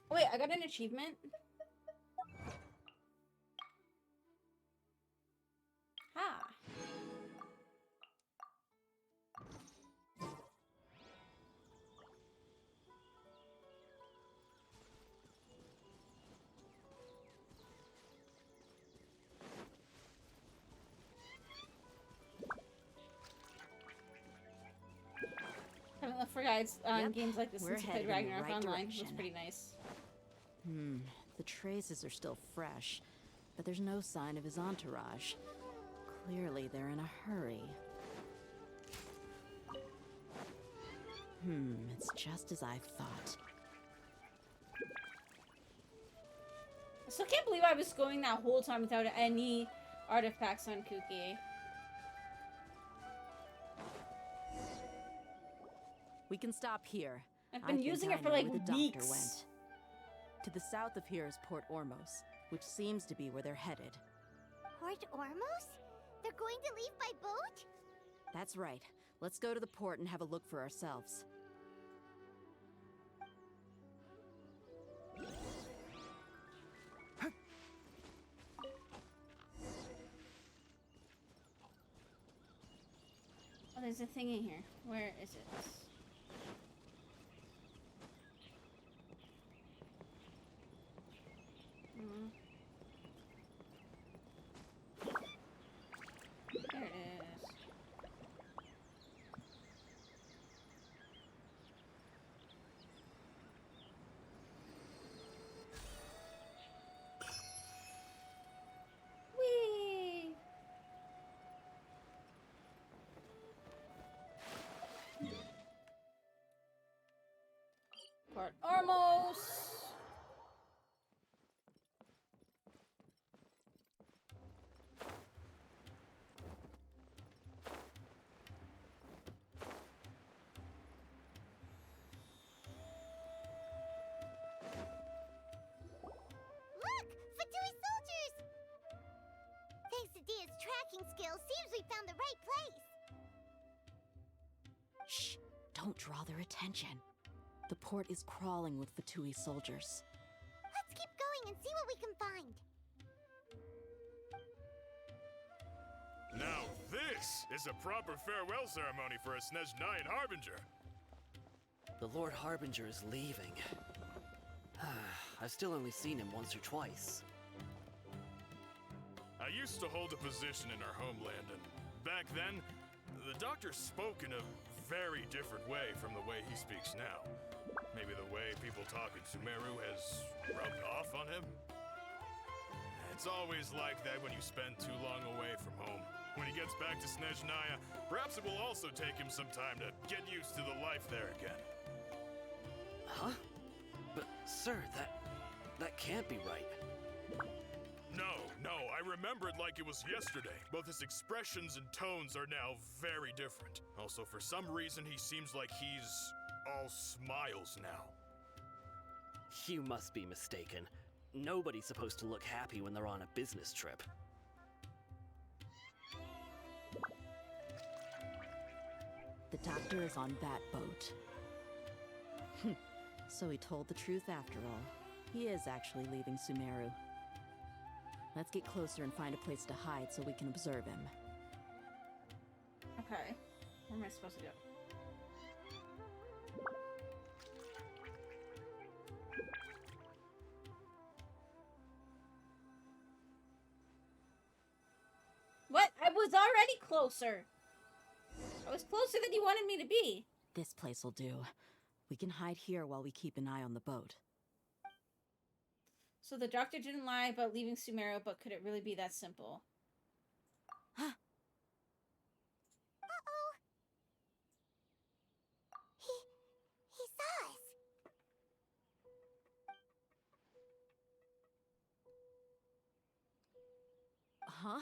Oh, wait, I got an achievement. Ha. Haven't looked for guides on games like this since I played Ragnarok Online. It was pretty nice. The traces are still fresh, but there's no sign of his entourage. Clearly, they're in a hurry. It's just as I thought. I still can't believe I was going that whole time without any artifacts on Kuki. We can stop here. I've been using it for like weeks. Went. To the south of here is Port Ormos, which seems to be where they're headed. Port Ormos? They're going to leave by boat? That's right. Let's go to the port and have a look for ourselves. Oh, there's a thing in here. Where is it? There it is. Whee! Port Ormos! Look! Fatui soldiers! Thanks to Dia's tracking skills, seems we found the right place. Shh! Don't draw their attention. The port is crawling with Fatui soldiers. Let's keep going and see what we can find. Now this is a proper farewell ceremony for a Snezhnayan Harbinger. The Lord Harbinger is leaving. I've still only seen him once or twice. I used to hold a position in our homeland, and back then, the doctor spoke in a very different way from the way he speaks now. Maybe the way people talk in Sumeru has rubbed off on him? It's always like that when you spend too long away from home. When he gets back to Snezhnaya, perhaps it will also take him some time to get used to the life there again. Huh? But, sir, that can't be right. No, I remember it like it was yesterday. Both his expressions and tones are now very different. Also, for some reason, he seems like he's all smiles now. You must be mistaken. Nobody's supposed to look happy when they're on a business trip. The doctor is on that boat. So he told the truth after all. He is actually leaving Sumeru. Let's get closer and find a place to hide so we can observe him. Okay. Where am I supposed to go? What? I was already closer. I was closer than you wanted me to be. This place will do. We can hide here while we keep an eye on the boat. So the doctor didn't lie about leaving Sumeru, but could it really be that simple? Uh-oh. He saw us. Huh?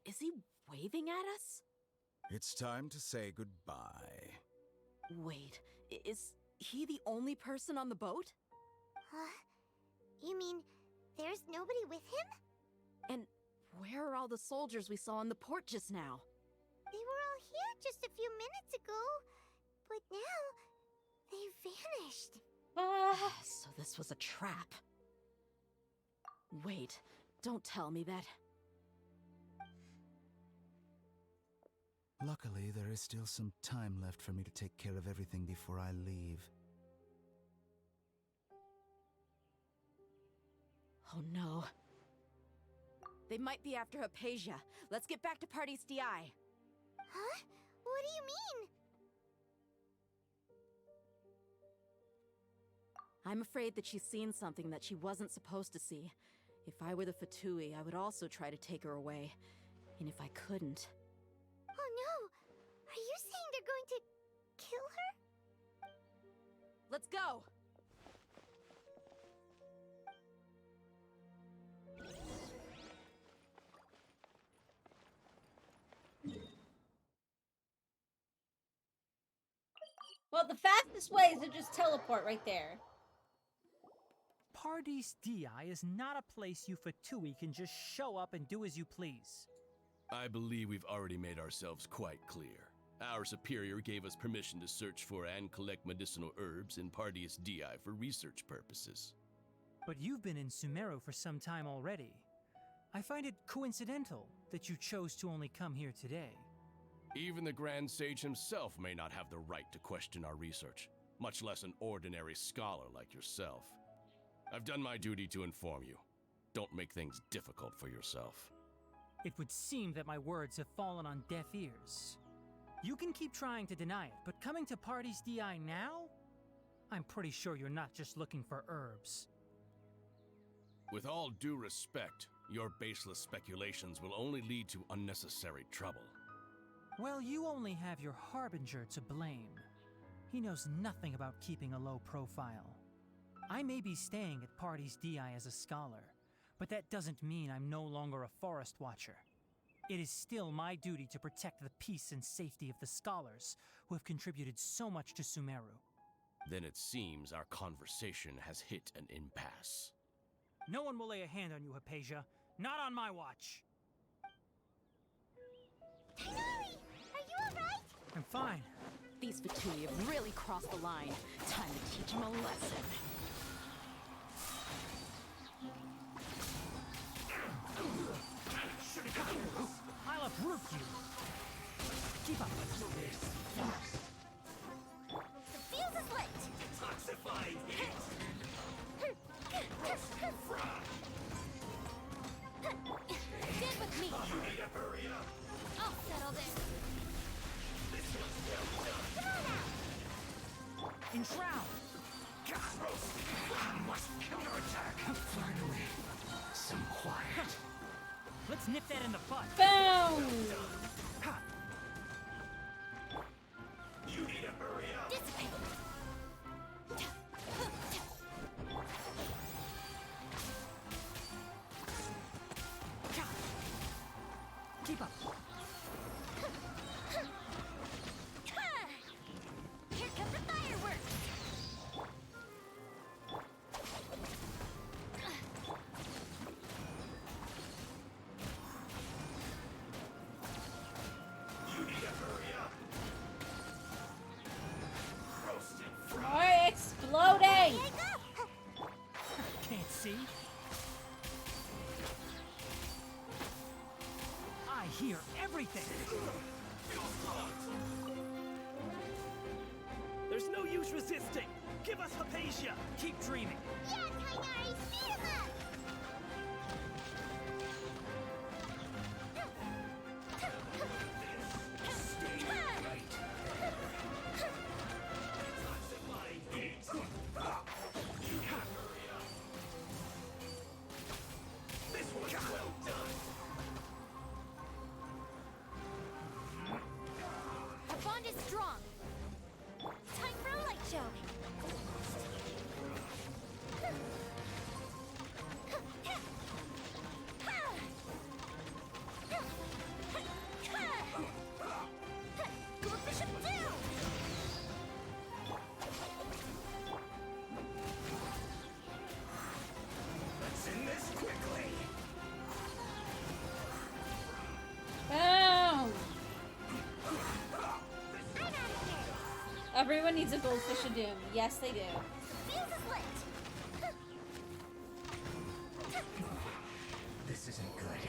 Is he waving at us? It's time to say goodbye. Wait, is he the only person on the boat? Huh? You mean there's nobody with him? And where are all the soldiers we saw in the port just now? They were all here just a few minutes ago, but now they've vanished. So this was a trap. Wait, don't tell me that. Luckily, there is still some time left for me to take care of everything before I leave. Oh no. They might be after Hypatia. Let's get back to Party's DI. Huh? What do you mean? I'm afraid that she's seen something that she wasn't supposed to see. If I were the Fatui, I would also try to take her away. And if I couldn't... Oh no! Are you saying they're going to kill her? Let's go! Well, the fastest way is to just teleport right there. Party's DI is not a place you Fatui can just show up and do as you please. I believe we've already made ourselves quite clear. Our superior gave us permission to search for and collect medicinal herbs in Party's DI for research purposes. But you've been in Sumeru for some time already. I find it coincidental that you chose to only come here today. Even the Grand Sage himself may not have the right to question our research, much less an ordinary scholar like yourself. I've done my duty to inform you. Don't make things difficult for yourself. It would seem that my words have fallen on deaf ears. You can keep trying to deny it, but coming to Party's DI now? I'm pretty sure you're not just looking for herbs. With all due respect, your baseless speculations will only lead to unnecessary trouble. Well, you only have your Harbinger to blame. He knows nothing about keeping a low profile. I may be staying at Party's DI as a scholar, but that doesn't mean I'm no longer a forest watcher. It is still my duty to protect the peace and safety of the scholars who have contributed so much to Sumeru. Then it seems our conversation has hit an impasse. No one will lay a hand on you, Hypatia. Not on my watch. Tigari! Are you alright? I'm fine. These Fatui have really crossed the line. Time to teach them a lesson. I'll uproot you. Keep up. The fuse is lit! Toxified Stand with me! You need to hurry up! I'll settle this! This one's well done! Come on out! Enshroud. I must counterattack! Finally, some quiet. Let's nip that in the bud. Boom! You need to hurry up! Dissipate! Keep up. Here come the fireworks! You need to hurry up! Roasted fry! More exploding! Here I go! Can't see. I hear everything. There's no use resisting! Give us Hypatia! Keep dreaming. Yeah, Tigari! Speed 'em up! Stay right! Toxified gates! You need to hurry up! This one's well done! Our bond is strong! Time for a light show! Go Bishop down! Let's end this quickly! Boom! I'm out of here! Everyone needs a goldfish of doom. Yes, they do. fuse is lit! This isn't good.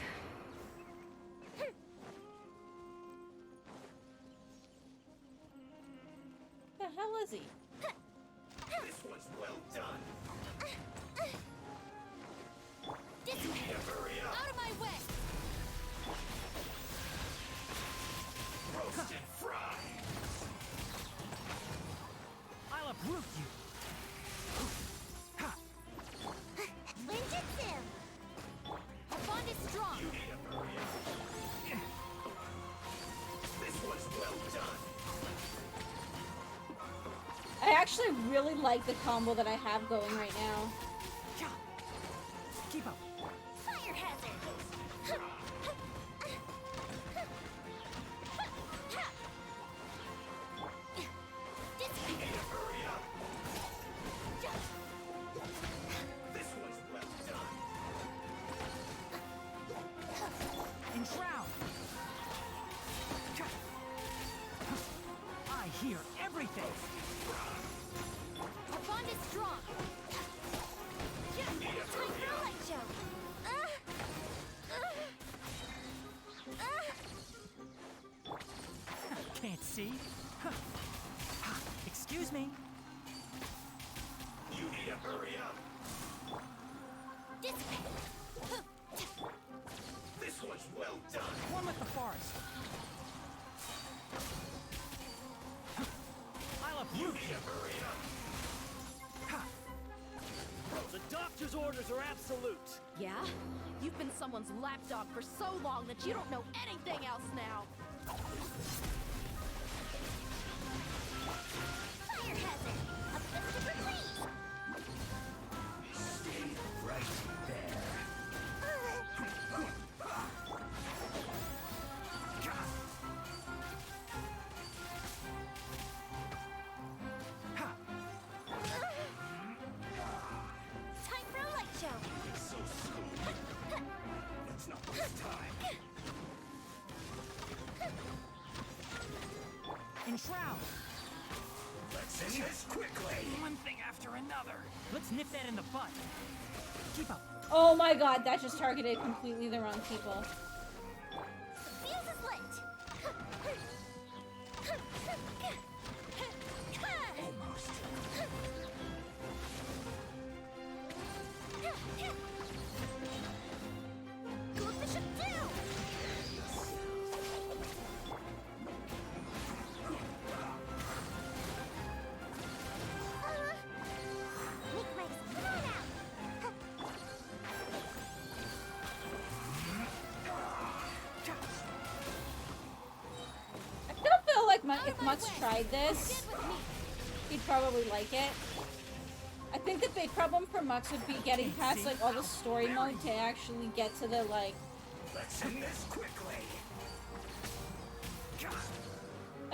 The hell is he? This was well done. Dissipate! Hurry up. Out of my way! Roast and fry. I'll uproot you. Ninjutsu! Our bond is strong! You need to hurry up. This was well done. I actually really like the combo that I have going right now. Keep up. Fire hazard! Dissipate! Hurry up. This was well done. Enshroud. I hear everything. Our bond is strong! Time for a light show! Can't see. Excuse me. You need to hurry up. Dissipate! This was well done. One with the forest. I'll uproot you. Hurry up. The doctor's orders are absolute. Yeah? You've been someone's lapdog for so long that you don't know anything else now. Fire hazard! A fist of release! Stay right there. Time for a light show! So soon. Let's not waste time. Enshroud. Let's end this quickly. One thing after another. Let's nip that in the bud. Keep up. Oh my god, that just targeted completely the wrong people. Fuse is lit! Almost. Goldfish up too! Make Mike's come on out! I still feel like if Mux tried this, he'd probably like it. I think the big problem for Mux would be getting past like all the story mode to actually get to the like Let's end this quickly.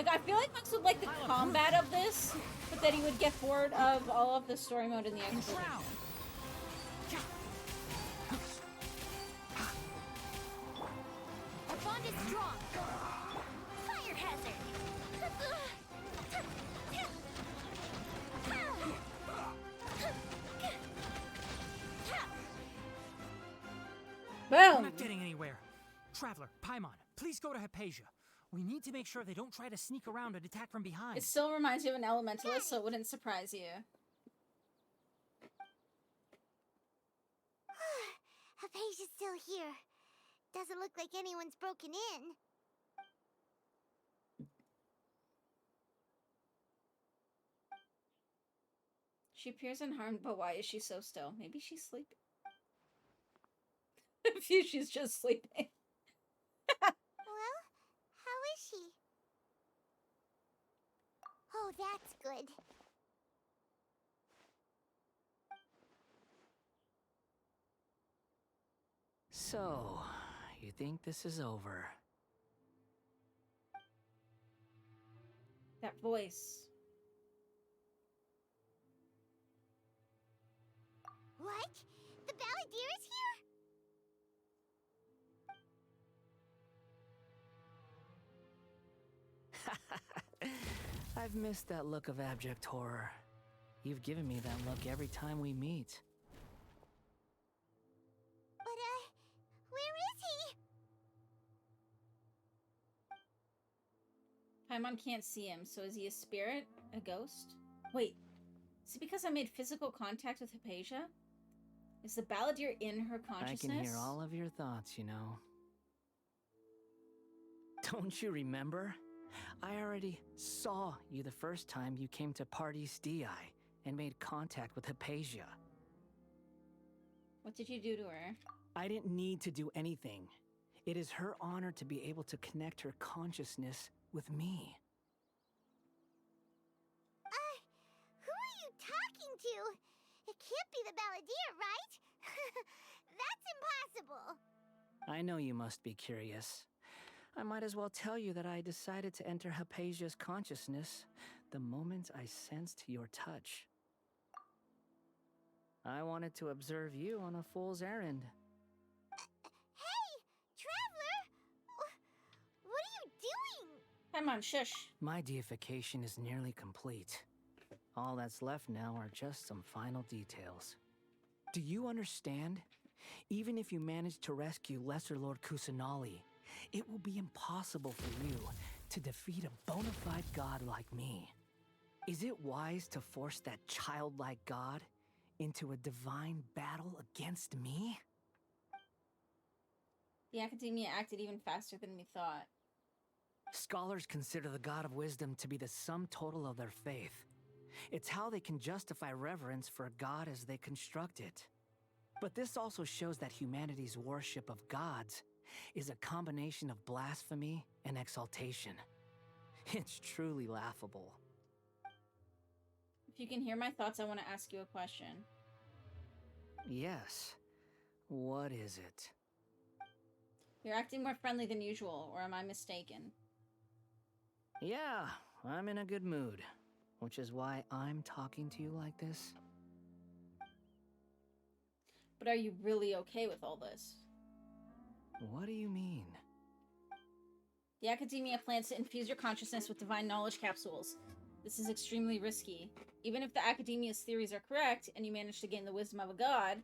I feel like Mux would like the combat of this, but then he would get bored of all of the story mode in the exposition. Enshroud. Our bond is strong! Fire hazard! We're Boom! not getting anywhere. Traveler, Paimon, please go to Hypatia. We need to make sure they don't try to sneak around and attack from behind. It still reminds you of an elementalist, so it wouldn't surprise you. Hypatia's still here. Doesn't look like anyone's broken in. She appears unharmed, but why is she so still? Maybe she's sleeping. I feel she's just sleeping. Well, how is she? Oh, that's good. So, you think this is over? That voice. What? The Balladeer is here? I've missed that look of abject horror. You've given me that look every time we meet. But, where is he? Paimon can't see him, so is he a spirit? A ghost? Wait, is it because I made physical contact with Hypatia? Is the balladeer in her consciousness? I can hear all of your thoughts, you know. Don't you remember? I already saw you the first time you came to Party's DI and made contact with Hypatia. What did you do to her? I didn't need to do anything. It is her honor to be able to connect her consciousness with me. Who are you talking to? It can't be the balladeer, right? That's impossible. I know you must be curious. I might as well tell you that I decided to enter Hypatia's consciousness the moment I sensed your touch. I wanted to observe you on a fool's errand. Hey, Traveler! What are you doing? Paimon, shush. My deification is nearly complete. All that's left now are just some final details. Do you understand? Even if you manage to rescue Lesser Lord Kusanali, it will be impossible for you to defeat a bona fide god like me. Is it wise to force that childlike god into a divine battle against me? The Academia acted even faster than we thought. Scholars consider the god of wisdom to be the sum total of their faith. It's how they can justify reverence for a god as they construct it. But this also shows that humanity's worship of gods is a combination of blasphemy and exaltation. It's truly laughable. If you can hear my thoughts, I want to ask you a question. Yes. What is it? You're acting more friendly than usual, or am I mistaken? Yeah, I'm in a good mood, which is why I'm talking to you like this. But are you really okay with all this? What do you mean? The Academia plans to infuse your consciousness with divine knowledge capsules. This is extremely risky. Even if the Academia's theories are correct, and you manage to gain the wisdom of a god,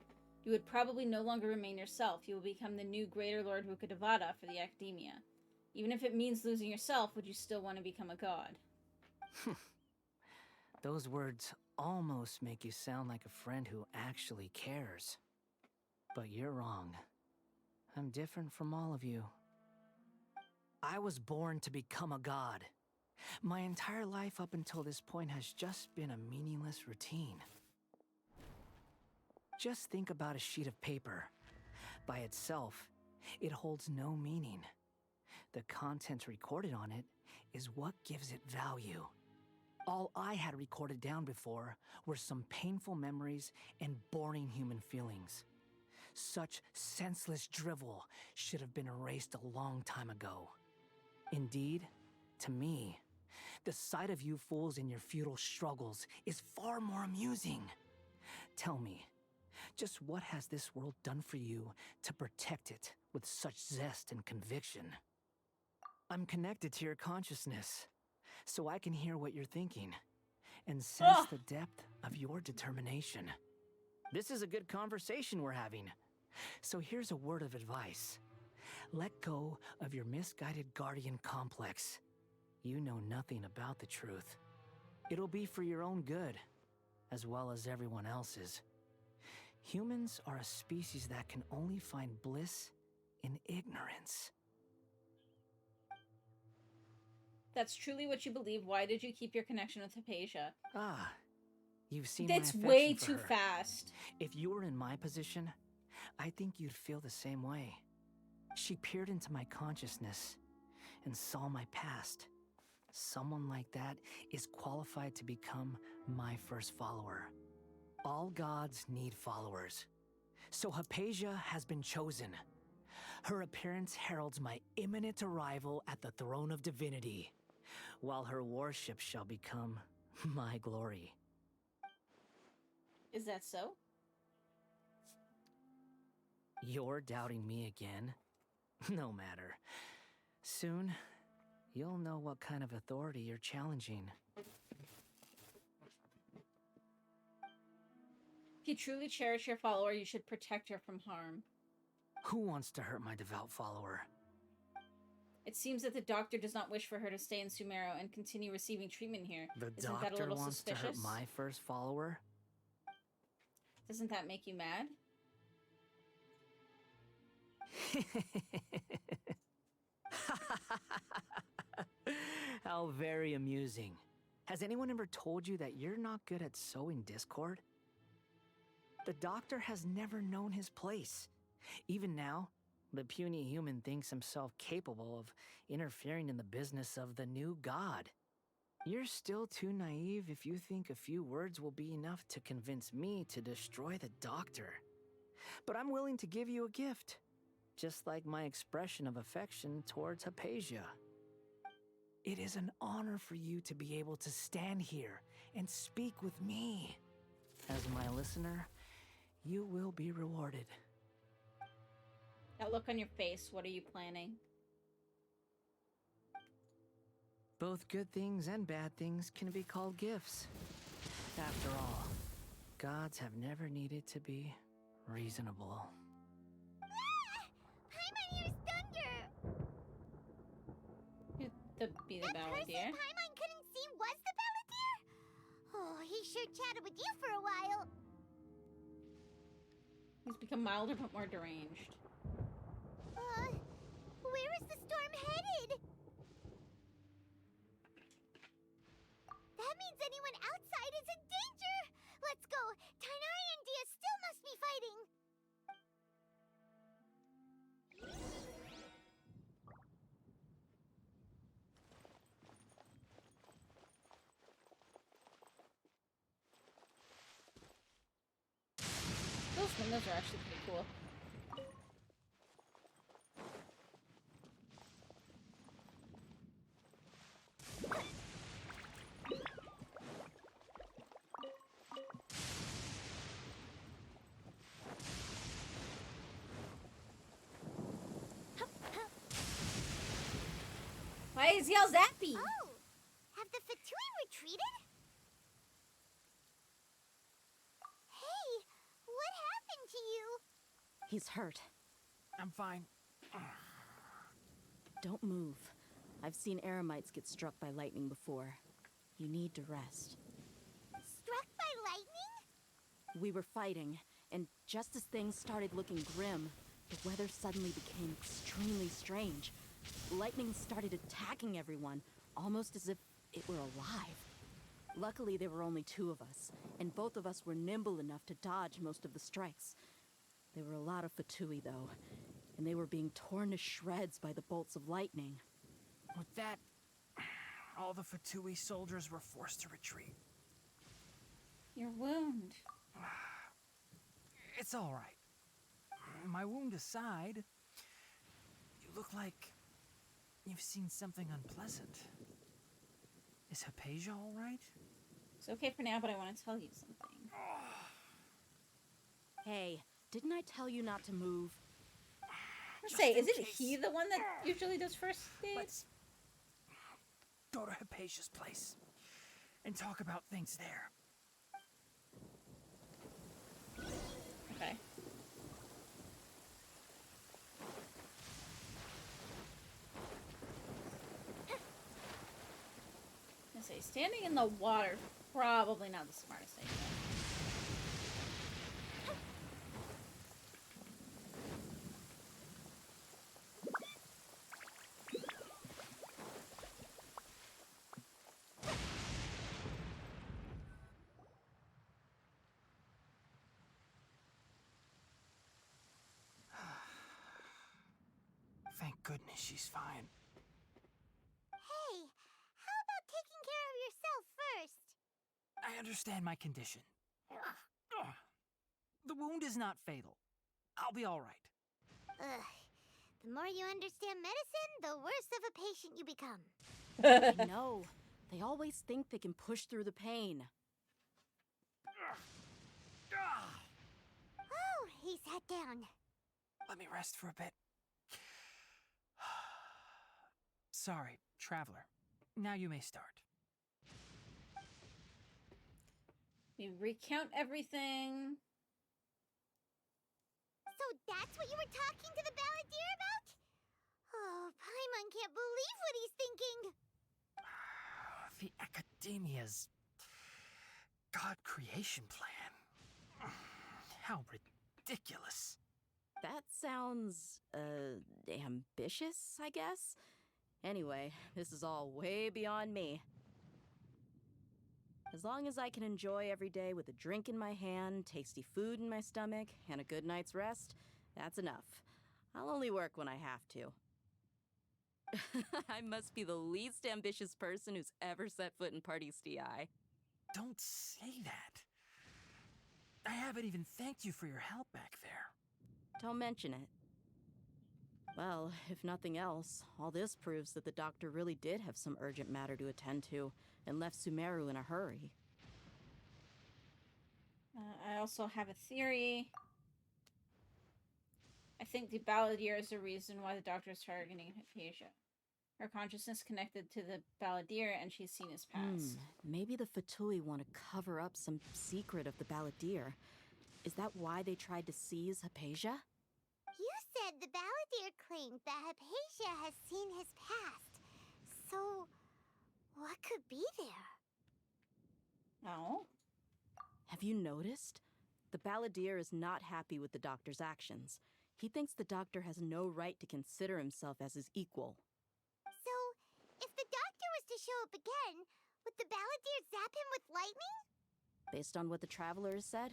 you would probably no longer remain yourself. You will become the new Greater Lord Rukkhadevata for the Academia. Even if it means losing yourself, would you still want to become a god? Those words almost make you sound like a friend who actually cares. But you're wrong. I'm different from all of you. I was born to become a god. My entire life up until this point has just been a meaningless routine. Just think about a sheet of paper. By itself, it holds no meaning. The content recorded on it is what gives it value. All I had recorded down before were some painful memories and boring human feelings. Such senseless drivel should have been erased a long time ago. Indeed, to me, the sight of you fools in your futile struggles is far more amusing. Tell me, just what has this world done for you to protect it with such zest and conviction? I'm connected to your consciousness, so I can hear what you're thinking and sense the depth of your determination. This is a good conversation we're having. So here's a word of advice. Let go of your misguided guardian complex. You know nothing about the truth. It'll be for your own good, as well as everyone else's. Humans are a species that can only find bliss in ignorance. That's truly what you believe. Why did you keep your connection with Hypatia? Ah, you've seen That's my way affection for too her. fast. If you were in my position, I think you'd feel the same way. She peered into my consciousness and saw my past. Someone like that is qualified to become my first follower. All gods need followers. So Hypatia has been chosen. Her appearance heralds my imminent arrival at the throne of divinity, while her worship shall become my glory. Is that so? You're doubting me again? No matter. Soon, you'll know what kind of authority you're challenging. If you truly cherish your follower, you should protect her from harm. Who wants to hurt my devout follower? It seems that the doctor does not wish for her to stay in Sumeru and continue receiving treatment here. The Isn't that a doctor little wants suspicious? to hurt my first follower? Doesn't that make you mad? How very amusing. Has anyone ever told you that you're not good at sowing discord? The doctor has never known his place. Even now, the puny human thinks himself capable of interfering in the business of the new god. You're still too naive if you think a few words will be enough to convince me to destroy the doctor. But I'm willing to give you a gift, just like my expression of affection towards Hypatia. It is an honor for you to be able to stand here and speak with me. As my listener, you will be rewarded. That look on your face, what are you planning? Both good things and bad things can be called gifts. After all, gods have never needed to be reasonable. Paimon hears thunder! That'd be the That bad person idea. Paimon couldn't see was the Balladeer? Oh, he sure chatted with you for a while. He's become milder but more deranged. Where is the storm headed? That means anyone outside is in danger! Let's go! Tainari and Dia still must be fighting! Those windows are actually pretty cool. Why is he all zappy? Oh! Have the Fatui retreated? Hey! What happened to you? He's hurt. I'm fine. Don't move. I've seen Eremites get struck by lightning before. You need to rest. Struck by lightning? We were fighting, and just as things started looking grim, the weather suddenly became extremely strange. Lightning started attacking everyone, almost as if it were alive. Luckily, there were only two of us, and both of us were nimble enough to dodge most of the strikes. There were a lot of Fatui, though, and they were being torn to shreds by the bolts of lightning. With that, all the Fatui soldiers were forced to retreat. Your wound. It's all right. My wound aside, you look like you've seen something unpleasant. Is Hypatia all right? It's okay for now, but I want to tell you something. Hey, didn't I tell you not to move? Just Say, in isn't case. he the one that usually does first aid? Let's go to Hypatia's place and talk about things there. Okay. I say, standing in the water, probably not the smartest idea. Thank goodness she's fine. Hey, how about taking care of yourself first? I understand my condition. Ugh. The wound is not fatal. I'll be all right. Ugh. The more you understand medicine, the worse of a patient you become. I know. They always think they can push through the pain. Oh, he sat down. Let me rest for a bit. Sorry, traveler. Now you may start. We recount everything. So that's what you were talking to the balladeer about? Oh, Paimon can't believe what he's thinking. The Academia's God creation plan. How ridiculous. That sounds, ambitious, I guess? Anyway, this is all way beyond me. As long as I can enjoy every day with a drink in my hand, tasty food in my stomach, and a good night's rest, that's enough. I'll only work when I have to. I must be the least ambitious person who's ever set foot in Party's DI. Don't say that. I haven't even thanked you for your help back there. Don't mention it. Well, if nothing else, all this proves that the doctor really did have some urgent matter to attend to and left Sumeru in a hurry. I also have a theory. I think the balladeer is the reason why the doctor is targeting Hypatia. Her consciousness connected to the balladeer, and she's seen his past. Maybe the Fatui want to cover up some secret of the balladeer. Is that why they tried to seize Hypatia? You said the balladeer claimed that Hypatia has seen his past. So, what could be there? No. Have you noticed? The balladeer is not happy with the doctor's actions. He thinks the doctor has no right to consider himself as his equal. So, if the doctor was to show up again, would the balladeer zap him with lightning? Based on what the traveler has said,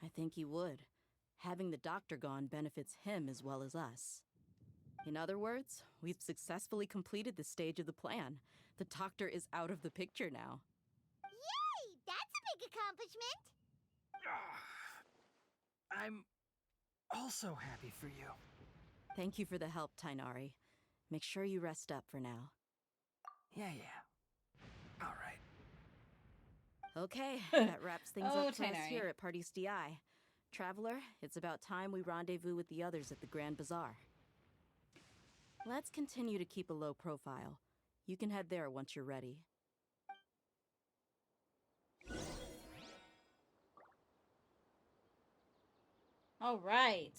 I think he would. Having the doctor gone benefits him as well as us. In other words, we've successfully completed this stage of the plan. The doctor is out of the picture now. Yay! That's a big accomplishment! I'm also happy for you. Thank you for the help, Tainari. Make sure you rest up for now. Yeah. All right. Okay, that wraps things Oh, up for us Tainari. here at Party's DI. Traveler, it's about time we rendezvous with the others at the Grand Bazaar. Let's continue to keep a low profile. You can head there once you're ready. All right.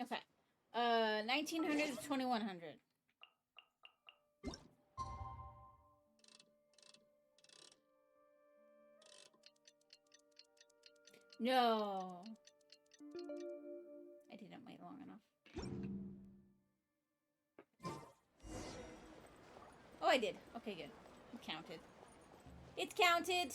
Okay. 1900 to 2100. No. I didn't wait long enough. Oh, I did. Okay, good. It counted. It counted!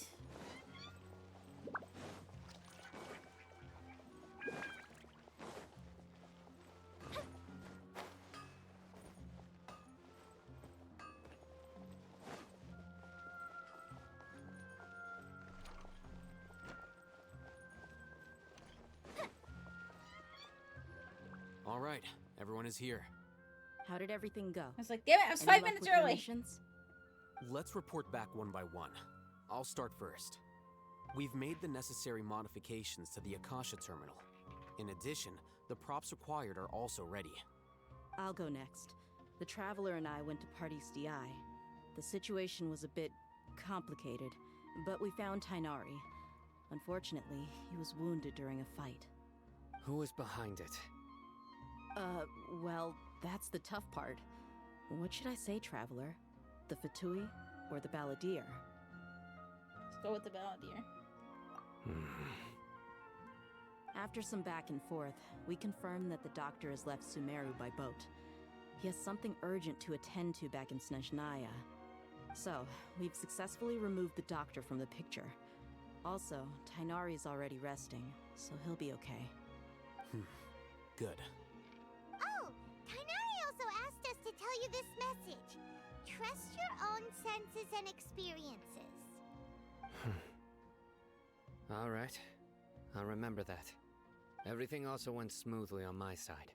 All right, everyone is here. How did everything go? I was like, damn it, I was Any 5 luck minutes with your early. missions? Let's report back one by one. I'll start first. We've made the necessary modifications to the Akasha terminal. In addition, the props required are also ready. I'll go next. The Traveler and I went to Party's DI. The situation was a bit complicated, but we found Tainari. Unfortunately, he was wounded during a fight. Who is behind it? Well, that's the tough part. What should I say, Traveler? The Fatui or the Balladeer? Let's go with the balladeer. After some back and forth, we confirmed that the doctor has left Sumeru by boat. He has something urgent to attend to back in Snezhnaya. So, we've successfully removed the doctor from the picture. Also, Tainari's already resting, so he'll be okay. Good. Oh, Tainari also asked us to tell you this message. Trust your own senses and experiences. All right. I'll remember that. Everything also went smoothly on my side.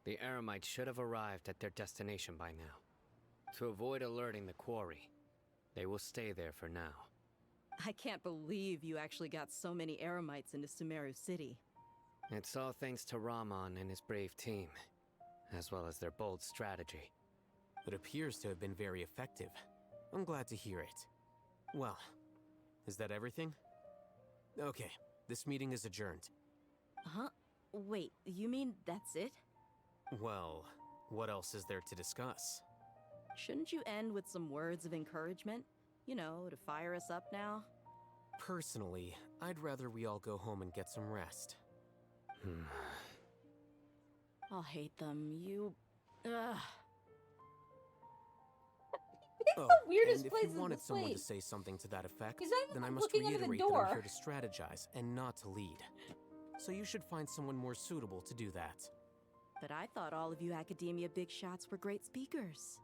The Eremites should have arrived at their destination by now. To avoid alerting the quarry, they will stay there for now. I can't believe you actually got so many Eremites into Sumeru City. It's all thanks to Rahman and his brave team, as well as their bold strategy. It appears to have been very effective. I'm glad to hear it. Well, is that everything? Okay, this meeting is adjourned. Huh? Wait, you mean that's it? Well, what else is there to discuss? Shouldn't you end with some words of encouragement? You know, to fire us up now? Personally, I'd rather we all go home and get some rest. I'll hate them. Ugh. Oh, weirdest and if places you wanted to someone sleep. to say something to that effect, He's not even, then I like, must looking under the reiterate that door. I'm here to strategize and not to lead. So you should find someone more suitable to do that. But I thought all of you academia big shots were great speakers.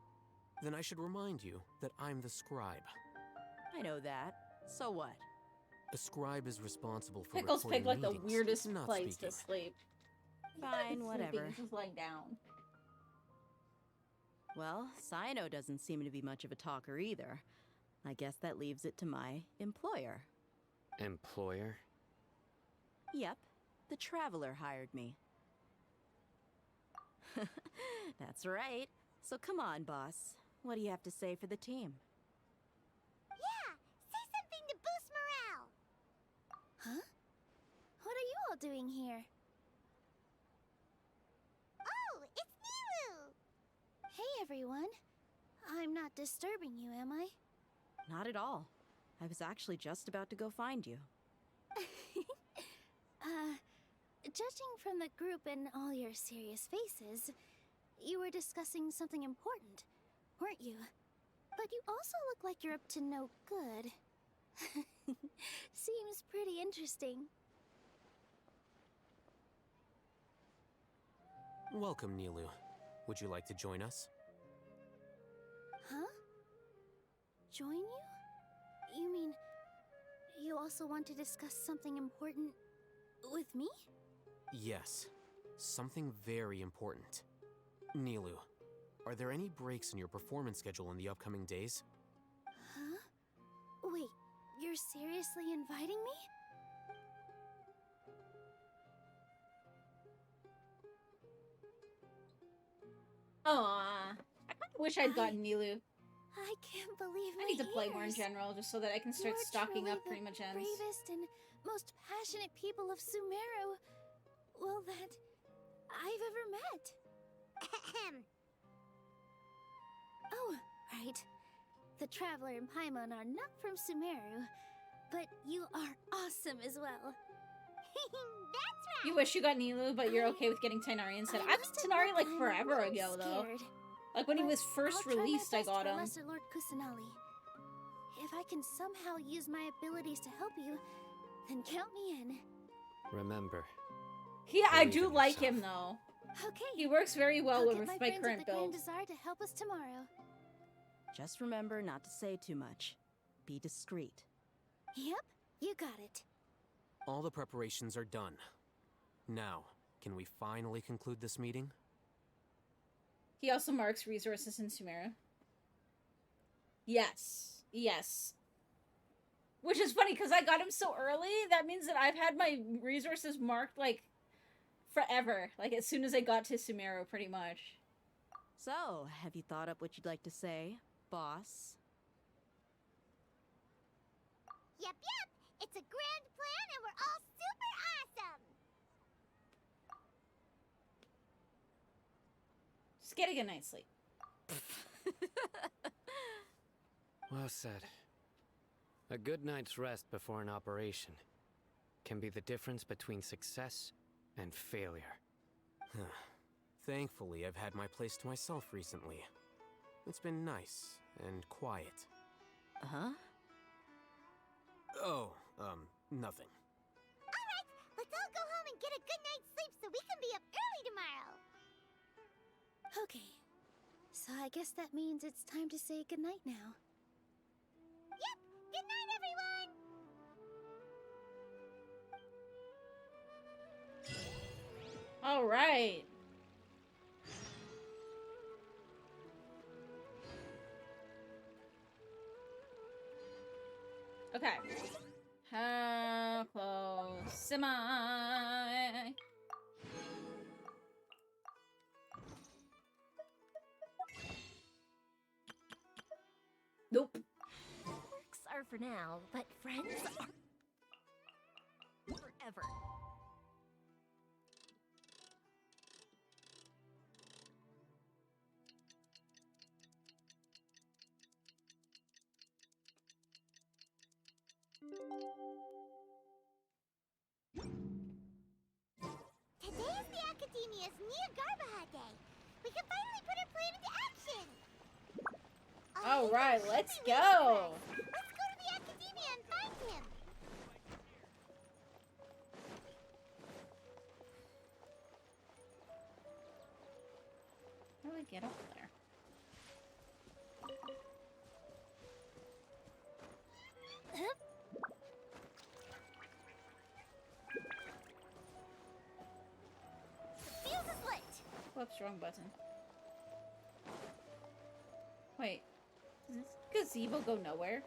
Then I should remind you that I'm the scribe. I know that. So what? A scribe is responsible for Pickles recording picked like the meetings, weirdest not place speaking. to sleep. Fine, whatever. He's just lying down. Well, Cyno doesn't seem to be much of a talker either. I guess that leaves it to my employer. Employer? Yep, the Traveler hired me. That's right. So come on, boss. What do you have to say for the team? Yeah, say something to boost morale. Huh? What are you all doing here? Oh, it's Nilu! Hey, everyone. I'm not disturbing you, am I? Not at all. I was actually just about to go find you. Judging from the group and all your serious faces, you were discussing something important, weren't you? But you also look like you're up to no good. Seems pretty interesting. Welcome, Nilu. Would you like to join us? Huh? Join you? You mean you also want to discuss something important with me? Yes, something very important. Nilu, are there any breaks in your performance schedule in the upcoming days? Huh? Wait, you're seriously inviting me? Aw. I kind of wish I'd gotten Nilu. I can't believe my I need to play more in ears. general, just so that I can start You're stocking truly up pretty much the ends. bravest and most passionate people of Sumeru, well, that I've ever met. Ahem. Oh, right. The Traveler and Paimon are not from Sumeru, but you are awesome as well. That's right. You wish you got Nilu, but you're okay with getting Tainari instead. I got Tainari like forever ago, though. Like when he was first released, I got him. Lesser Lord Kusanali. If I can somehow use my abilities to help you, then count me in. Remember. I believe do in like yourself. him though. Okay. He works very well I'll with get my friends current at the build. Grand Bazaar to help us tomorrow. Just remember not to say too much. Be discreet. Yep, you got it. All the preparations are done. Now, can we finally conclude this meeting? He also marks resources in Sumeru. Yes. Yes. Which is funny, because I got him so early, that means that I've had my resources marked, like, forever. Like, as soon as I got to Sumeru, pretty much. So, have you thought up what you'd like to say, boss? Yep. It's a grand plan and we're all super awesome. Just get a good night's sleep. Well said. A good night's rest before an operation can be the difference between success and failure. Thankfully, I've had my place to myself recently. It's been nice and quiet. Huh? Oh, nothing. Alright, let's all go home and get a good night's sleep so we can be up early tomorrow. Okay. So I guess that means it's time to say goodnight now. Yep, good night everyone. Alright. Semi. Nope. Works are for now, but friends are forever. Today is the Academia's Niagarbaha Day. We can finally put our plan into action. All right, let's Let's go. Let's go to the Academia and find him. How do we get up there? Fuse is lit. Whoops, wrong button. Wait, does this gazebo go nowhere?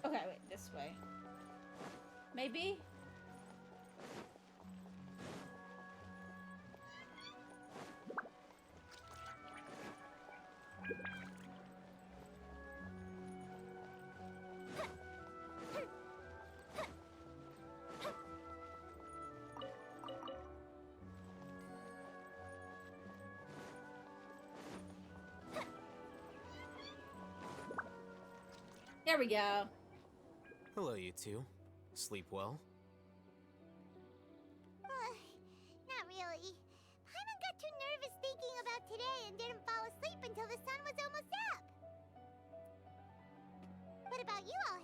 Okay, wait, this way. Maybe? There we go. Hello, you two. Sleep well? Not really. Paimon got too nervous thinking about today and didn't fall asleep until the sun was almost up. What about you all,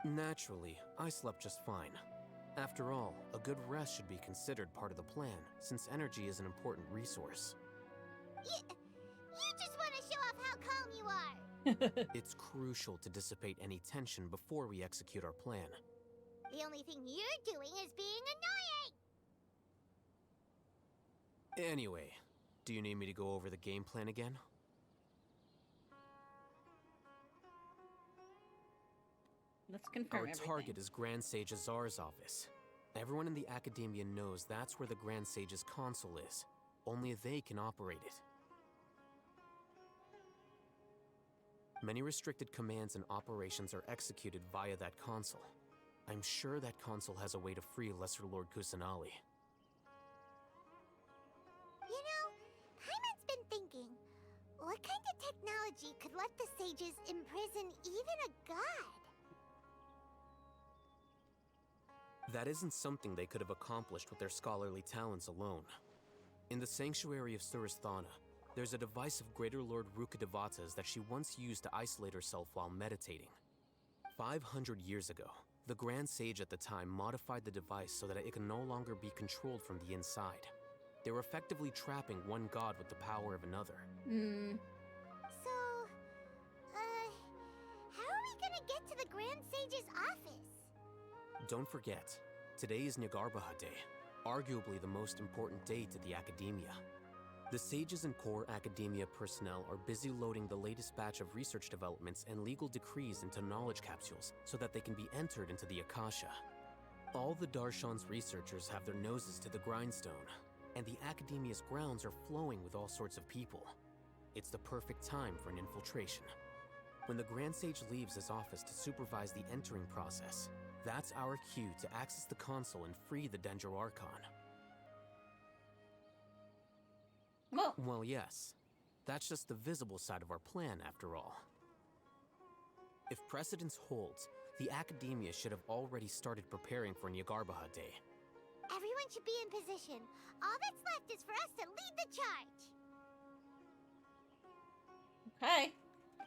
Hatham? Naturally, I slept just fine. After all, a good rest should be considered part of the plan, since energy is an important resource. You just want to show off how calm you are. It's crucial to dissipate any tension before we execute our plan. The only thing you're doing is being annoying. Anyway, do you need me to go over the game plan again? Let's confirm Our everything. target is Grand Sage Azar's office. Everyone in the Academia knows that's where the Grand Sage's console is. Only they can operate it. Many restricted commands and operations are executed via that console. I'm sure that console has a way to free Lesser Lord Kusanali. You know, Paimon's been thinking, what kind of technology could let the sages imprison even a god? That isn't something they could have accomplished with their scholarly talents alone. In the Sanctuary of Suristhana, there's a device of Greater Lord Rukkhadevata's that she once used to isolate herself while meditating. 500 years ago, the Grand Sage at the time modified the device so that it can no longer be controlled from the inside. They were effectively trapping one god with the power of another. So, how are we gonna get to the Grand Sage's office? Don't forget, today is Niagarbaha Day, arguably the most important day to the Academia. The sages and core Academia personnel are busy loading the latest batch of research developments and legal decrees into knowledge capsules so that they can be entered into the Akasha. All the Darshan's researchers have their noses to the grindstone, and the Academia's grounds are flowing with all sorts of people. It's the perfect time for an infiltration. When the Grand Sage leaves his office to supervise the entering process, that's our cue to access the console and free the Dendro Archon. Well, yes. That's just the visible side of our plan, after all. If precedence holds, the Academia should have already started preparing for Niagarbaha Day. Everyone should be in position. All that's left is for us to lead the charge. Okay.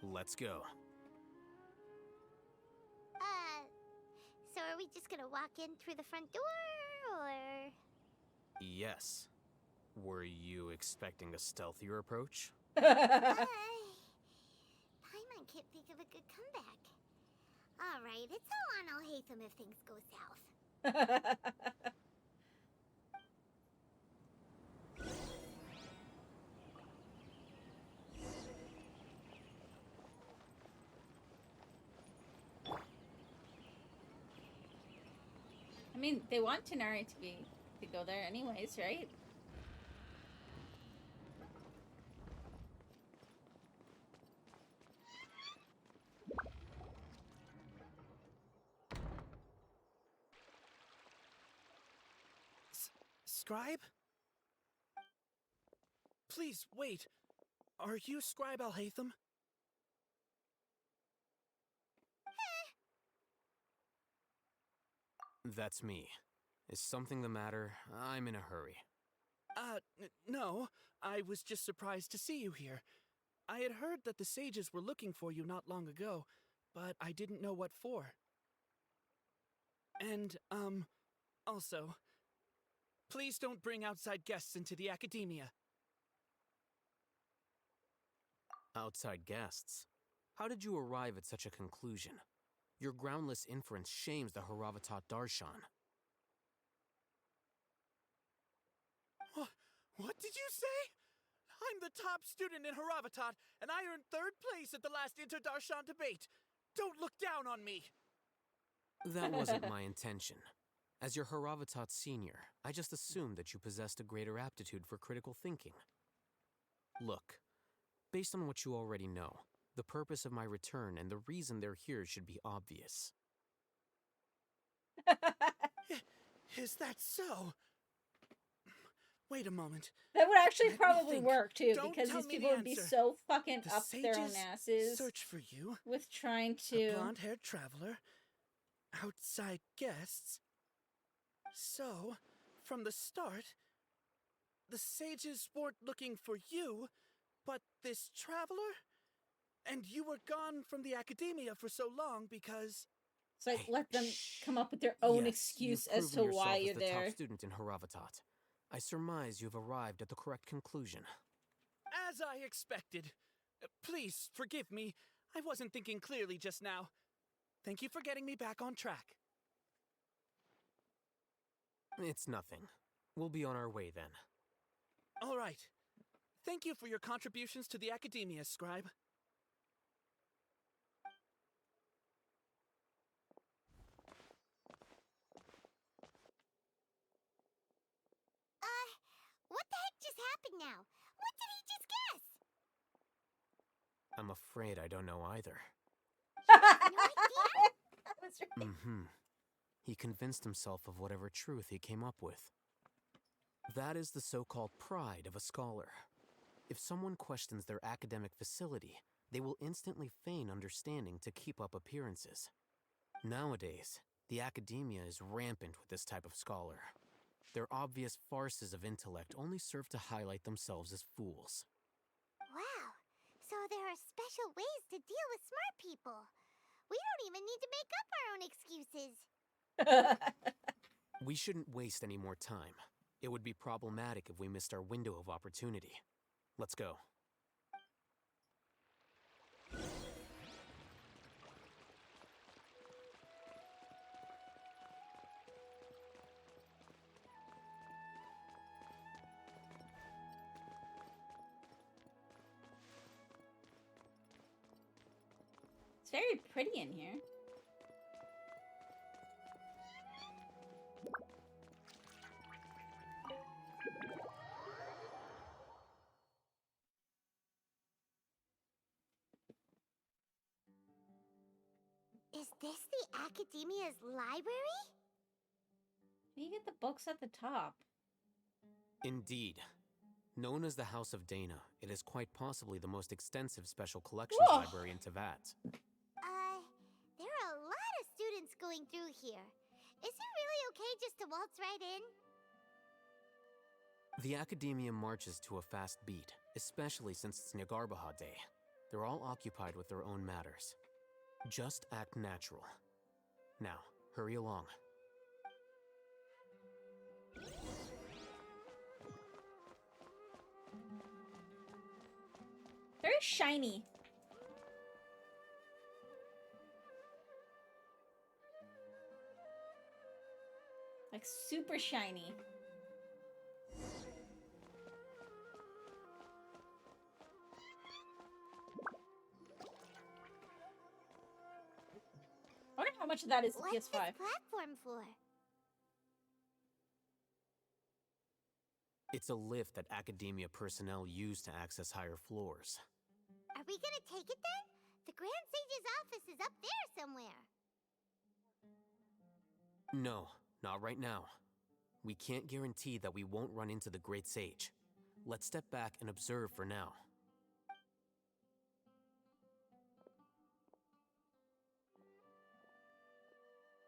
Let's go. So are we just gonna walk in through the front door, or...? Yes. Were you expecting a stealthier approach? Paimon can't think of a good comeback. Alright, it's all on Alhaitham if things go south. I mean, they want Tenari to go there anyways, right? Scribe? Please, wait. Are you Scribe Alhaitham? That's me. Is something the matter? I'm in a hurry. No. I was just surprised to see you here. I had heard that the sages were looking for you not long ago, but I didn't know what for. And, also, please don't bring outside guests into the academia. Outside guests? How did you arrive at such a conclusion? Your groundless inference shames the Haravatat Darshan. What did you say? I'm the top student in Haravatat, and I earned 3rd place at the last Inter-Darshan debate. Don't look down on me! That wasn't my intention. As your Haravatat senior, I just assumed that you possessed a greater aptitude for critical thinking. Look, based on what you already know, the purpose of my return and the reason they're here should be obvious. Is that so? Wait a moment. That would actually Let me probably think. work too, Don't because tell these me people the would be answer. so fucking The up their own sages asses search for you. with trying A to. blonde-haired traveler. Outside guests. So, from the start, the sages weren't looking for you, but this traveler? And you were gone from the academia for so long because... So I let them come up with their own excuse as to why you're the there. top student in Haravatat. I surmise you've arrived at the correct conclusion. As I expected. Please, forgive me. I wasn't thinking clearly just now. Thank you for getting me back on track. It's nothing. We'll be on our way then. All right. Thank you for your contributions to the academia, Scribe. What the heck just happened now? What did he just guess? I'm afraid I don't know either. That's right. He convinced himself of whatever truth he came up with. That is the so-called pride of a scholar. If someone questions their academic facility, they will instantly feign understanding to keep up appearances. Nowadays, the academia is rampant with this type of scholar. Their obvious farces of intellect only serve to highlight themselves as fools. Wow. So there are special ways to deal with smart people. We don't even need to make up our own excuses. We shouldn't waste any more time. It would be problematic if we missed our window of opportunity. Let's go. It's very pretty in here. Is this the academia's library? You get the books at the top. Indeed. Known as the House of Dana, it is quite possibly the most extensive special collections library in Teyvat. There are a lot of students going through here. Is it really okay just to waltz right in? The academia marches to a fast beat, especially since it's Nyargarbaha Day. They're all occupied with their own matters. Just act natural. Now, hurry along. Very shiny. Like super shiny. I wonder how much of that is the What's PS5. this platform for? It's a lift that academia personnel use to access higher floors. Are we gonna take it then? The Grand Sage's office is up there somewhere. No, not right now. We can't guarantee that we won't run into the Great Sage. Let's step back and observe for now.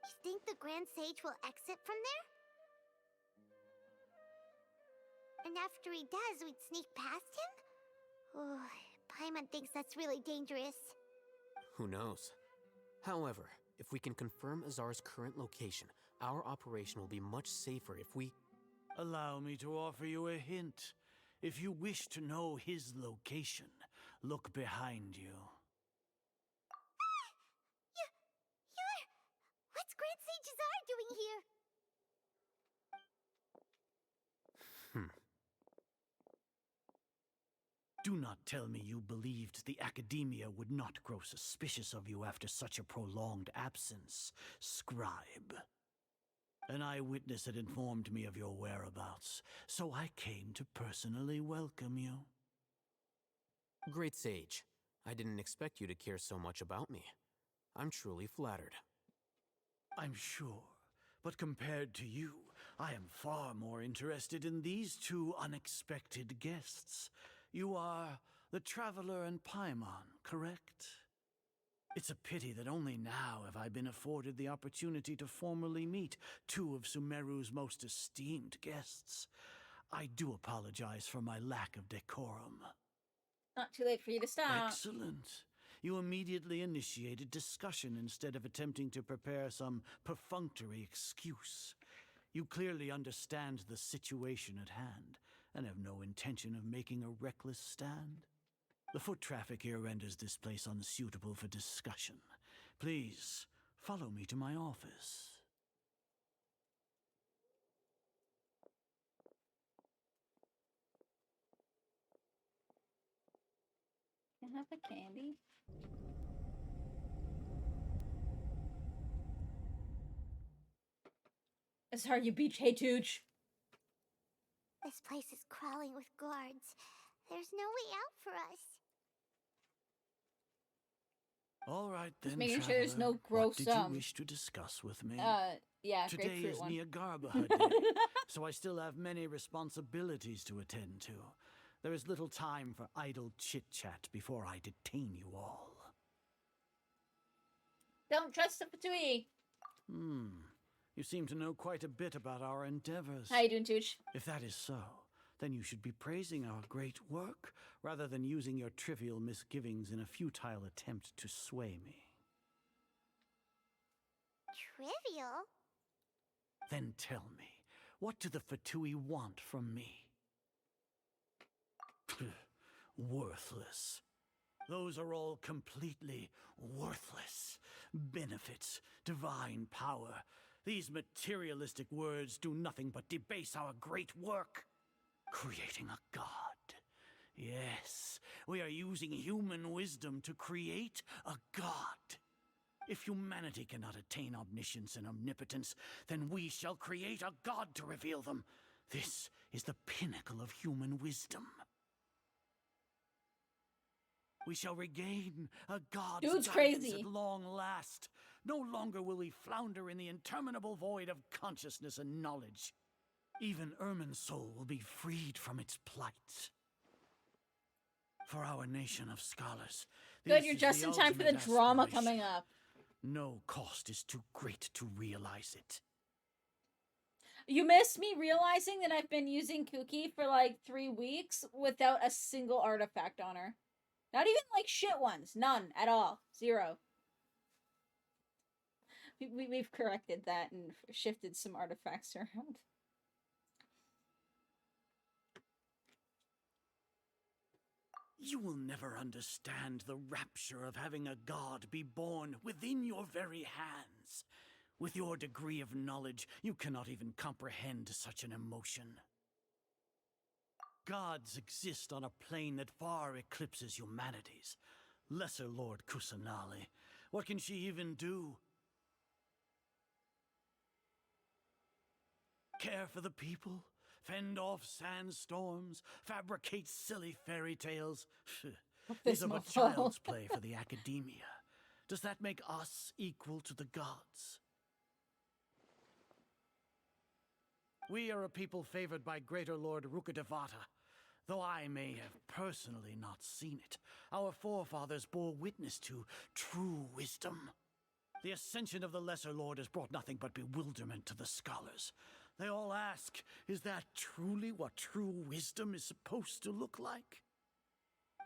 You think the Grand Sage will exit from there? And after he does, we'd sneak past him? Oh, Paimon thinks that's really dangerous. Who knows? However, if we can confirm Azar's current location, our operation will be much safer if we... Allow me to offer you a hint. If you wish to know his location, look behind you. What's Grand Sage Azar doing here? Do not tell me you believed the Academia would not grow suspicious of you after such a prolonged absence, scribe. An eyewitness had informed me of your whereabouts, so I came to personally welcome you. Great Sage, I didn't expect you to care so much about me. I'm truly flattered. I'm sure, but compared to you, I am far more interested in these two unexpected guests. You are the Traveler and Paimon, correct? It's a pity that only now have I been afforded the opportunity to formally meet two of Sumeru's most esteemed guests. I do apologize for my lack of decorum. Not too late for you to stop. Excellent. You immediately initiated discussion instead of attempting to prepare some perfunctory excuse. You clearly understand the situation at hand and have no intention of making a reckless stand. The foot traffic here renders this place unsuitable for discussion. Please, follow me to my office. Can I have the candy? Azar, you beach hey Tooch. This place is crawling with guards. There's no way out for us. All right then, Just making traveler. sure there's no gross, What did you wish to discuss with me? Yeah, Today grapefruit is one. Niagarbaha Day, so I still have many responsibilities to attend to. There is little time for idle chit-chat before I detain you all. Don't trust the Fatui. You seem to know quite a bit about our endeavors. How you doing, Tooch? If that is so, then you should be praising our great work, rather than using your trivial misgivings in a futile attempt to sway me. Trivial? Then tell me, what do the Fatui want from me? Worthless. Those are all completely worthless. Benefits, divine power. These materialistic words do nothing but debase our great work. Creating a god. Yes, we are using human wisdom to create a god. If humanity cannot attain omniscience and omnipotence, then we shall create a god to reveal them. This is the pinnacle of human wisdom. We shall regain a god's Dude's guidance crazy. at long last. No longer will we flounder in the interminable void of consciousness and knowledge. Even Ermin's soul will be freed from its plight. For our nation of scholars, Good, this you're is just in time for the ultimate drama aspiration. coming up. No cost is too great to realize it. You missed me realizing that I've been using Kuki for like 3 weeks without a single artifact on her. Not even like shit ones. None at all. 0. We've corrected that and shifted some artifacts around. You will never understand the rapture of having a god be born within your very hands. With your degree of knowledge, you cannot even comprehend such an emotion. Gods exist on a plane that far eclipses humanity's. Lesser Lord Kusanali, what can she even do? Care for the people? Fend off sandstorms? Fabricate silly fairy tales? These are but child's play for the academia. Does that make us equal to the gods? We are a people favored by Greater Lord Rukkhadevata. Though I may have personally not seen it, our forefathers bore witness to true wisdom. The ascension of the Lesser Lord has brought nothing but bewilderment to the scholars. They all ask, is that truly what true wisdom is supposed to look like?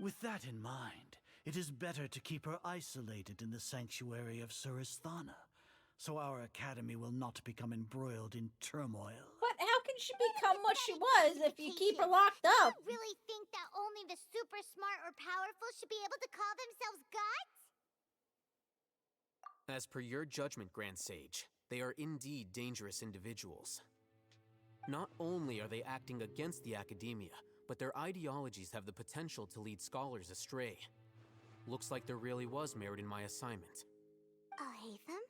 With that in mind, it is better to keep her isolated in the sanctuary of Surasthana, so our academy will not become embroiled in turmoil. But how can she become what she was if you keep her locked up? You really think that only the super smart or powerful should be able to call themselves gods? As per your judgment, Grand Sage, they are indeed dangerous individuals. Not only are they acting against the academia, but their ideologies have the potential to lead scholars astray. Looks like there really was merit in my assignment. Oh, Hatham?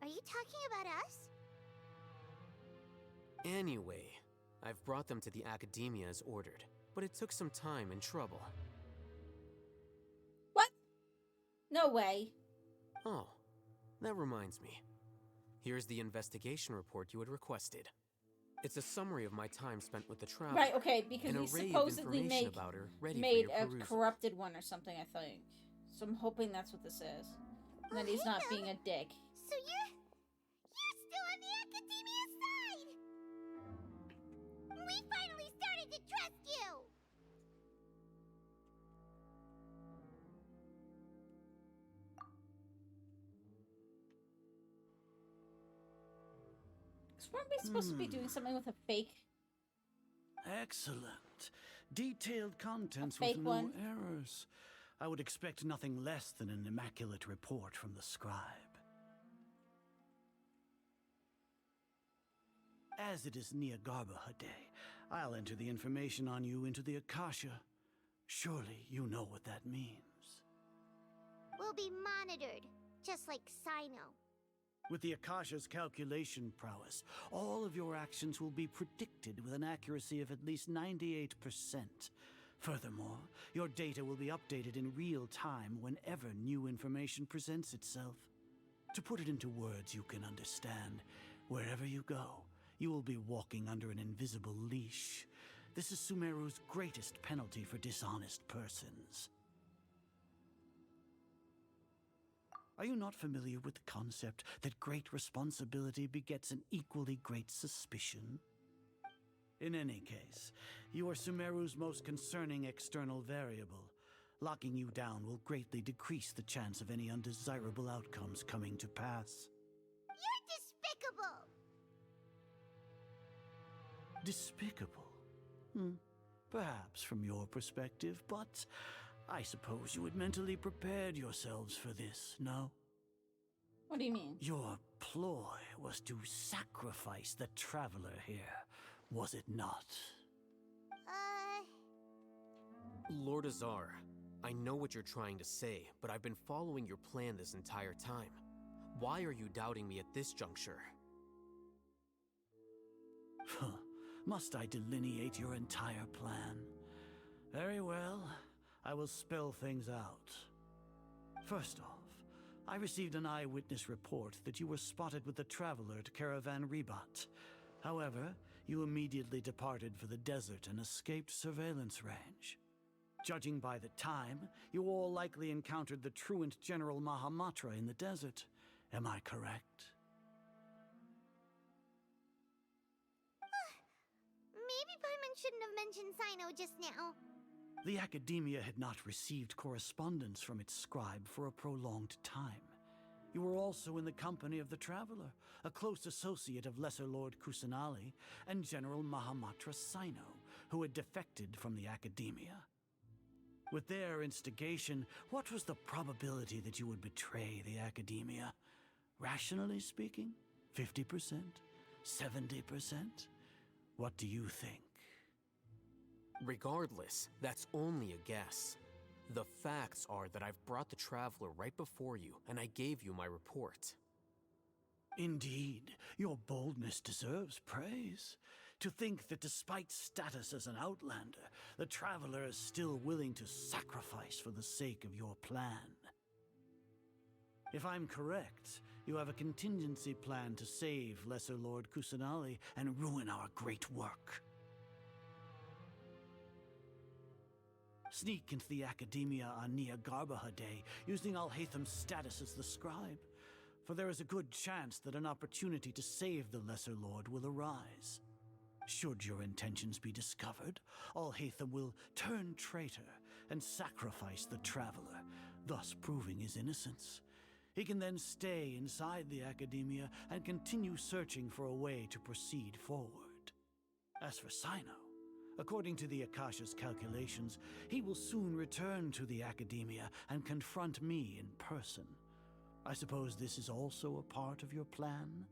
Are you talking about us? Anyway, I've brought them to the academia as ordered, but it took some time and trouble. What? No way. Oh, that reminds me. Here's the investigation report you had requested. It's a summary of my time spent with the Traveler. Right, okay, because we supposedly made a perusal. corrupted one or something, I think. So I'm hoping that's what this is. And that he's not being a dick. So you're still on the academia side! We finally started to trust you! Weren't we supposed to be doing something with a fake? Excellent. Detailed contents fake with no one? errors. I would expect nothing less than an immaculate report from the scribe. As it is Niagarbha Day, I'll enter the information on you into the Akasha. Surely you know what that means. We'll be monitored, just like Sino. With the Akasha's calculation prowess, all of your actions will be predicted with an accuracy of at least 98%. Furthermore, your data will be updated in real time whenever new information presents itself. To put it into words you can understand, wherever you go, you will be walking under an invisible leash. This is Sumeru's greatest penalty for dishonest persons. Are you not familiar with the concept that great responsibility begets an equally great suspicion? In any case, you are Sumeru's most concerning external variable. Locking you down will greatly decrease the chance of any undesirable outcomes coming to pass. You're despicable! Despicable? Perhaps from your perspective, but I suppose you had mentally prepared yourselves for this, no? What do you mean? Your ploy was to sacrifice the Traveler here, was it not? Lord Azar, I know what you're trying to say, but I've been following your plan this entire time. Why are you doubting me at this juncture? Must I delineate your entire plan? Very well. I will spell things out. First off, I received an eyewitness report that you were spotted with the Traveler at Caravan Ribat. However, you immediately departed for the desert and escaped surveillance range. Judging by the time, you all likely encountered the truant General Mahamatra in the desert. Am I correct? Maybe Paimon shouldn't have mentioned Sino just now. The Academia had not received correspondence from its scribe for a prolonged time. You were also in the company of the Traveler, a close associate of Lesser Lord Kusanali and General Mahamatra Sino, who had defected from the Academia. With their instigation, what was the probability that you would betray the Academia? Rationally speaking, 50%? 70%? What do you think? Regardless, that's only a guess. The facts are that I've brought the Traveler right before you, and I gave you my report. Indeed, your boldness deserves praise. To think that despite status as an outlander, the Traveler is still willing to sacrifice for the sake of your plan. If I'm correct, you have a contingency plan to save Lesser Lord Kusanali and ruin our great work. Sneak into the Academia on Niagarbaha Day, using Alhaitham's status as the scribe, for there is a good chance that an opportunity to save the Lesser Lord will arise. Should your intentions be discovered, Alhaitham will turn traitor and sacrifice the Traveler, thus proving his innocence. He can then stay inside the Academia and continue searching for a way to proceed forward. As for Sino, according to the Akasha's calculations, he will soon return to the Academia and confront me in person. I suppose this is also a part of your plan?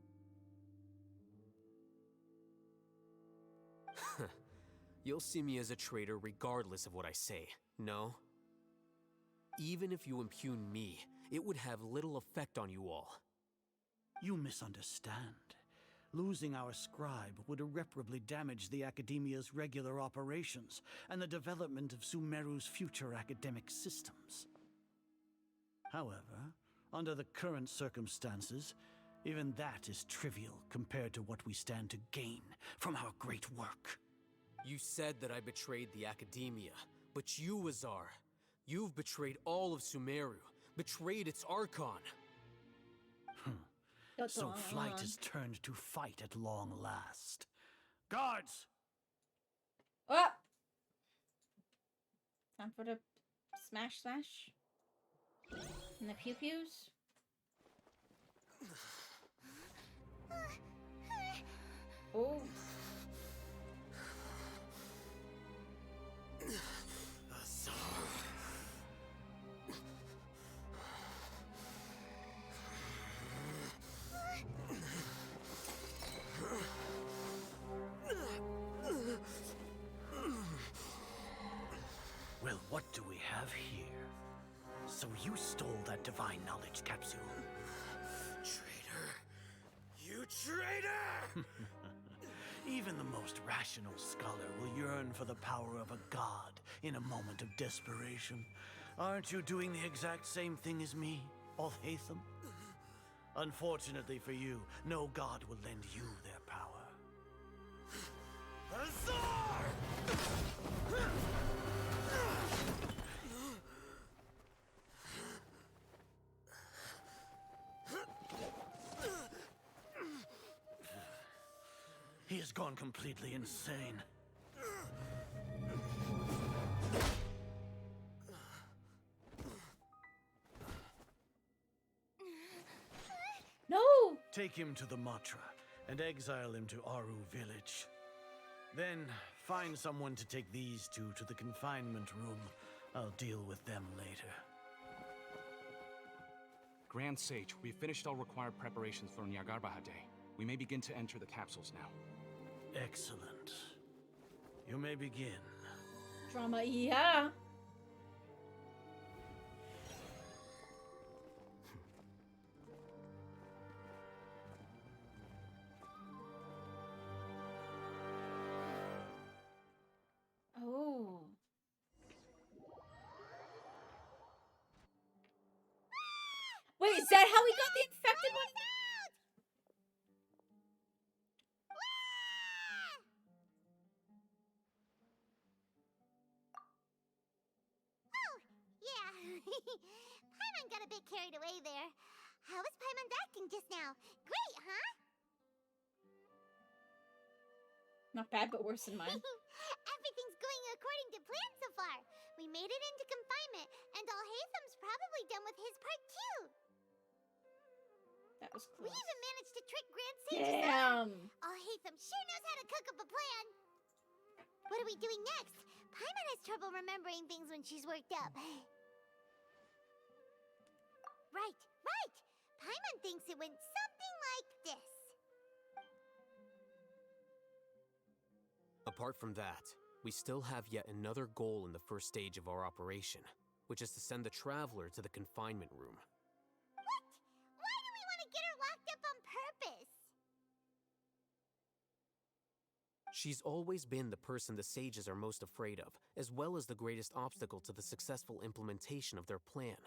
You'll see me as a traitor regardless of what I say, no? Even if you impugn me, it would have little effect on you all. You misunderstand. Losing our scribe would irreparably damage the Academia's regular operations and the development of Sumeru's future academic systems. However, under the current circumstances, even that is trivial compared to what we stand to gain from our great work. You said that I betrayed the Academia, but you, Azar, you've betrayed all of Sumeru, betrayed its Archon. So flight is turned to fight at long last. Guards! Oh! Time for the smash. And the pew-pews. Oh. Well, what do we have here? So you stole that divine knowledge capsule. Traitor! You traitor! Even the most rational scholar will yearn for the power of a god in a moment of desperation. Aren't you doing the exact same thing as me, Alhaitham? Unfortunately for you, no god will lend you their power. Azar! He has gone completely insane. No! Take him to the Matra and exile him to Aru village. Then find someone to take these two to the confinement room. I'll deal with them later. Grand Sage, we've finished all required preparations for Niagarbaha Day. We may begin to enter the capsules now. Excellent. You may begin. Drama, yeah. Oh. Wait, is that how we got the infected one? Paimon got a bit carried away there. How was Paimon acting just now? Great, huh? Not bad, but worse than mine. Everything's going according to plan so far. We made it into confinement, and Alhaitham's probably done with his part too. That was close. We even managed to trick Grand Sage. Damn! Alhaitham sure knows how to cook up a plan. What are we doing next? Paimon has trouble remembering things when she's worked up. Right. Paimon thinks it went something like this. Apart from that, we still have yet another goal in the first stage of our operation, which is to send the Traveler to the confinement room. What? Why do we want to get her locked up on purpose? She's always been the person the sages are most afraid of, as well as the greatest obstacle to the successful implementation of their plan.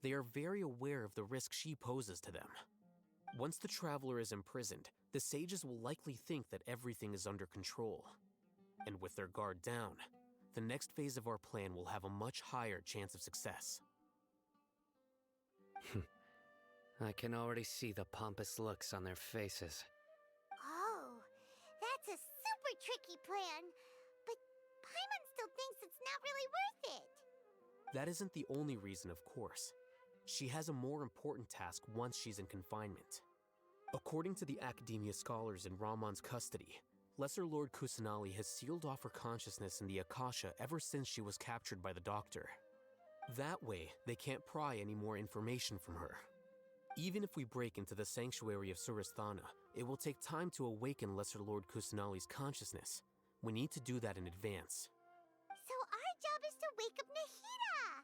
They are very aware of the risk she poses to them. Once the Traveler is imprisoned, the sages will likely think that everything is under control. And with their guard down, the next phase of our plan will have a much higher chance of success. I can already see the pompous looks on their faces. Oh, that's a super tricky plan. But Paimon still thinks it's not really worth it. That isn't the only reason, of course. She has a more important task once she's in confinement. According to the Academia scholars in Ramon's custody, Lesser Lord Kusanali has sealed off her consciousness in the Akasha ever since she was captured by the Doctor. That way, they can't pry any more information from her. Even if we break into the sanctuary of Surasthana, it will take time to awaken Lesser Lord Kusanali's consciousness. We need to do that in advance. So our job is to wake up Nahida!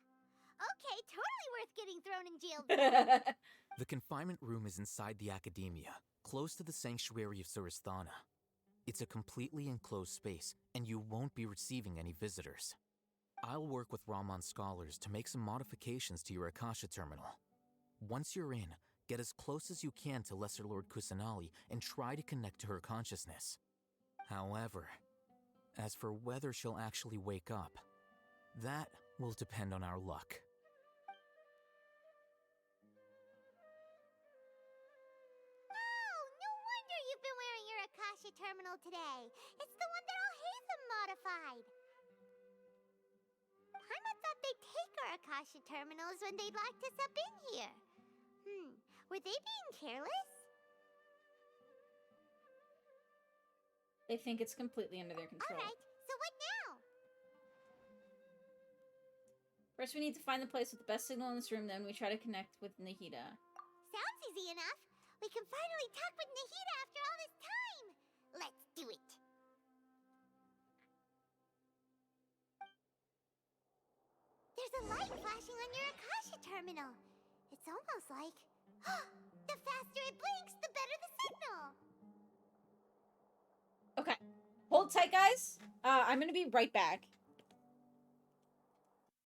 Okay, totally worth getting thrown in jail for. The confinement room is inside the Academia, close to the sanctuary of Surasthana. It's a completely enclosed space, and you won't be receiving any visitors. I'll work with Ramon's scholars to make some modifications to your Akasha terminal. Once you're in, get as close as you can to Lesser Lord Kusanali and try to connect to her consciousness. However, as for whether she'll actually wake up, that will depend on our luck. No wonder you've been wearing your Akasha terminal today. It's the one that Al-Hatham modified. Paimon thought they'd take our Akasha terminals when they locked us up in here. Were they being careless? They think it's completely under their control. Alright, so what now? First, we need to find the place with the best signal in this room, then we try to connect with Nahida. Sounds easy enough. We can finally talk with Nahida after all this time. Let's do it. There's a light flashing on your Akasha terminal. It's almost like... the faster it blinks, the better the signal. Okay. Hold tight, guys. I'm gonna be right back.